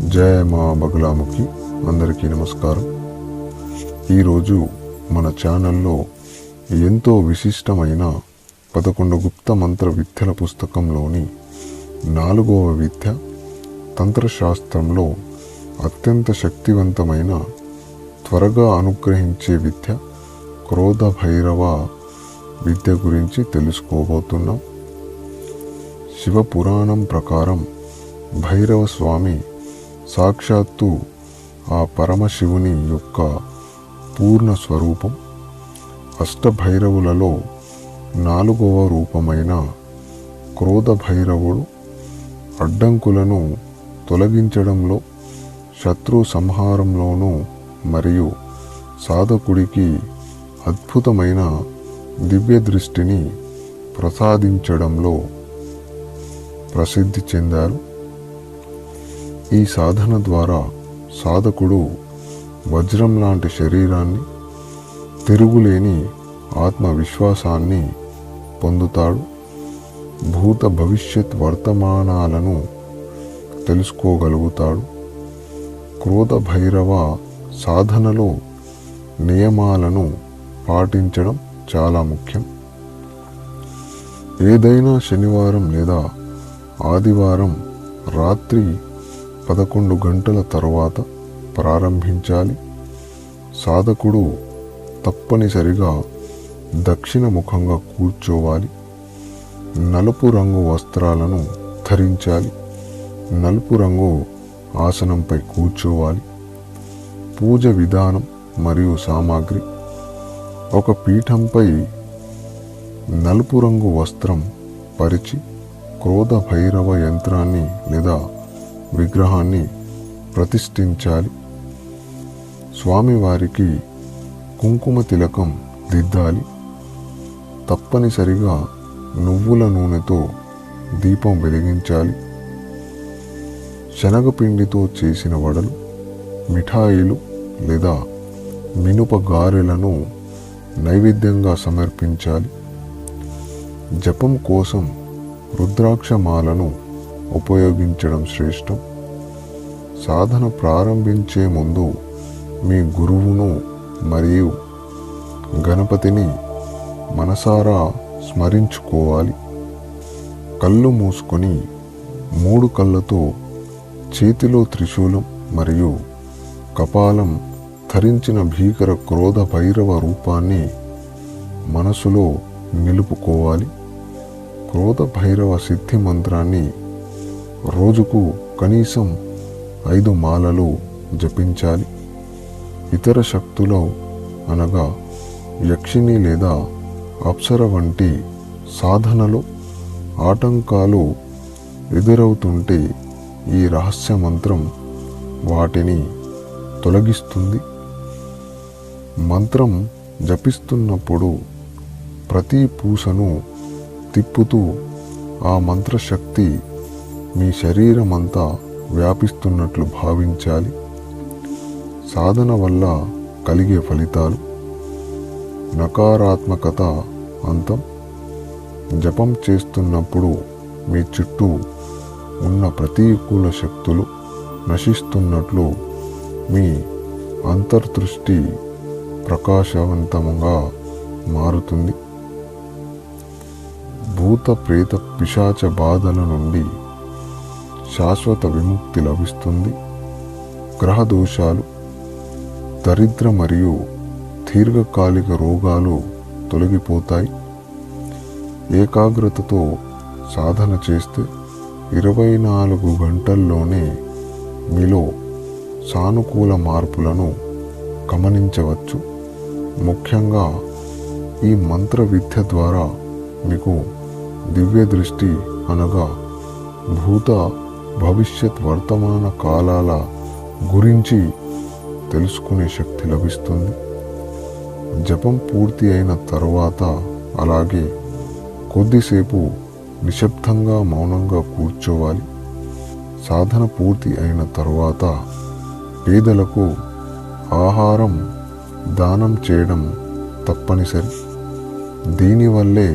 జయ మా బగులాముఖి. అందరికీ నమస్కారం. ఈరోజు మన ఛానల్లో ఎంతో విశిష్టమైన 11 గుప్త మంత్ర విద్యల పుస్తకంలోని 4వ విద్య, తంత్రశాస్త్రంలో అత్యంత శక్తివంతమైన, త్వరగా అనుగ్రహించే విద్య క్రోధ భైరవ విద్య గురించి తెలుసుకోబోతున్నాం. శివపురాణం ప్రకారం భైరవ స్వామి సాక్షాత్తు ఆ పరమశివుని యొక్క పూర్ణ స్వరూపం. అష్టభైరవులలో 4వ రూపమైన క్రోధ భైరవుడు అడ్డంకులను తొలగించడంలో, శత్రు సంహారంలోనూ మరియు సాధకుడికి అద్భుతమైన దివ్య దృష్టిని ప్రసాదించడంలో ప్రసిద్ధి చెందారు. ఈ సాధన ద్వారా సాధకుడు వజ్రం లాంటి శరీరాన్ని, తిరుగులేని ఆత్మవిశ్వాసాన్ని పొందుతాడు. భూత భవిష్యత్ వర్తమానాలను తెలుసుకోగలుగుతాడు. క్రోధ భైరవ సాధనలో నియమాలను పాటించడం చాలా ముఖ్యం. ఏదైనా శనివారం లేదా ఆదివారం రాత్రి 11 గంటల తర్వాత ప్రారంభించాలి. సాధకుడు తప్పనిసరిగా దక్షిణ ముఖంగా కూర్చోవాలి. నలుపు రంగు వస్త్రాలను ధరించాలి. నలుపు రంగు ఆసనంపై కూర్చోవాలి. పూజ విధానం మరియు సామాగ్రి: ఒక పీఠంపై నలుపు రంగు వస్త్రం పరిచి క్రోధ భైరవ యంత్రాన్ని లేదా విగ్రహాన్ని ప్రతిష్ఠించాలి. స్వామివారికి కుంకుమ తిలకం దిద్దాలి. తప్పనిసరిగా నువ్వుల నూనెతో దీపం వెలిగించాలి. శనగపిండితో చేసిన వడలు, మిఠాయిలు లేదా మినుప గారెలను నైవేద్యంగా సమర్పించాలి. జపం కోసం రుద్రాక్షమాలను ఉపయోగించడం శ్రేష్టం. సాధన ప్రారంభించే ముందు మీ గురువును మరియు గణపతిని మనసారా స్మరించుకోవాలి. కళ్ళు మూసుకొని 3 కళ్ళతో చేతిలో త్రిశూలం మరియు కపాలం ధరించిన భీకర క్రోధ భైరవ రూపాన్ని మనసులో నిలుపుకోవాలి. క్రోధ భైరవ సిద్ధి మంత్రాన్ని రోజుకు కనీసం 5 మాలలు జపించాలి. ఇతర శక్తులు అనగా యక్షిణి లేదా అప్సర వంటి సాధనలో ఆటంకాలు ఎదురవుతుంటే ఈ రహస్య మంత్రం వాటిని తొలగిస్తుంది. మంత్రం జపిస్తున్నప్పుడు ప్రతి పూసను తిప్పుతూ ఆ మంత్రశక్తి మీ శరీరమంతా వ్యాపిస్తున్నట్లు భావించాలి. సాధన వల్ల కలిగే ఫలితాలు: నకారాత్మకత అంతం. జపం చేస్తున్నప్పుడు మీ చుట్టూ ఉన్న ప్రతికూల శక్తులు నశిస్తున్నట్లు మీ అంతర్దృష్టి ప్రకాశవంతంగా మారుతుంది. భూత ప్రేత పిశాచ బాధల నుండి శాశ్వత విముక్తి లభిస్తుంది. గ్రహ దోషాలు, దరిద్ర మరియు దీర్ఘకాలిక రోగాలు తొలగిపోతాయి. ఏకాగ్రతతో సాధన చేస్తే 24 గంటల్లోనే మీలో సానుకూల మార్పులను గమనించవచ్చు. ముఖ్యంగా ఈ మంత్ర విద్య ద్వారా మీకు దివ్య దృష్టి అనగా భూత భవిష్యత్ వర్తమాన కాలాల గురించి తెలుసుకునే శక్తి లభిస్తుంది. జపం పూర్తి అయిన తరువాత అలాగే కొద్దిసేపు నిశ్శబ్దంగా మౌనంగా కూర్చోవాలి. సాధన పూర్తి అయిన తరువాత పేదలకు ఆహారం దానం చేయడం తప్పనిసరి. దీనివల్లే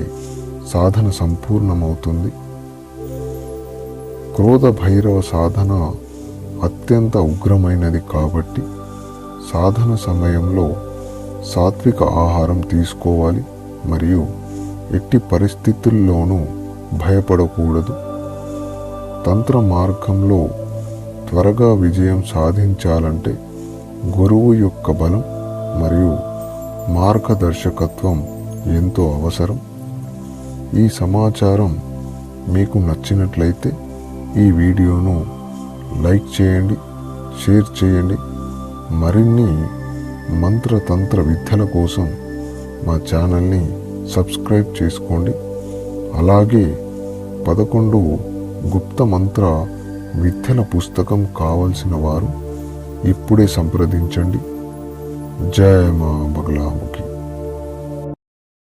సాధన సంపూర్ణమవుతుంది. క్రోధ భైరవ సాధన అత్యంత ఉగ్రమైనది కాబట్టి సాధన సమయంలో సాత్విక ఆహారం తీసుకోవాలి మరియు ఎట్టి పరిస్థితుల్లోనూ భయపడకూడదు. తంత్ర మార్గంలో త్వరగా విజయం సాధించాలంటే గురువు యొక్క బలం మరియు మార్గదర్శకత్వం ఎంతో అవసరం. ఈ సమాచారం మీకు నచ్చినట్లయితే ఈ వీడియోను లైక్ చేయండి, షేర్ చేయండి. మరిన్ని మంత్రతంత్ర విద్యల కోసం మా ఛానల్ని సబ్స్క్రైబ్ చేసుకోండి. అలాగే 11 గుప్త మంత్ర విద్యల పుస్తకం కావలసిన వారు ఇప్పుడే సంప్రదించండి. జయ మా బగలాముఖి.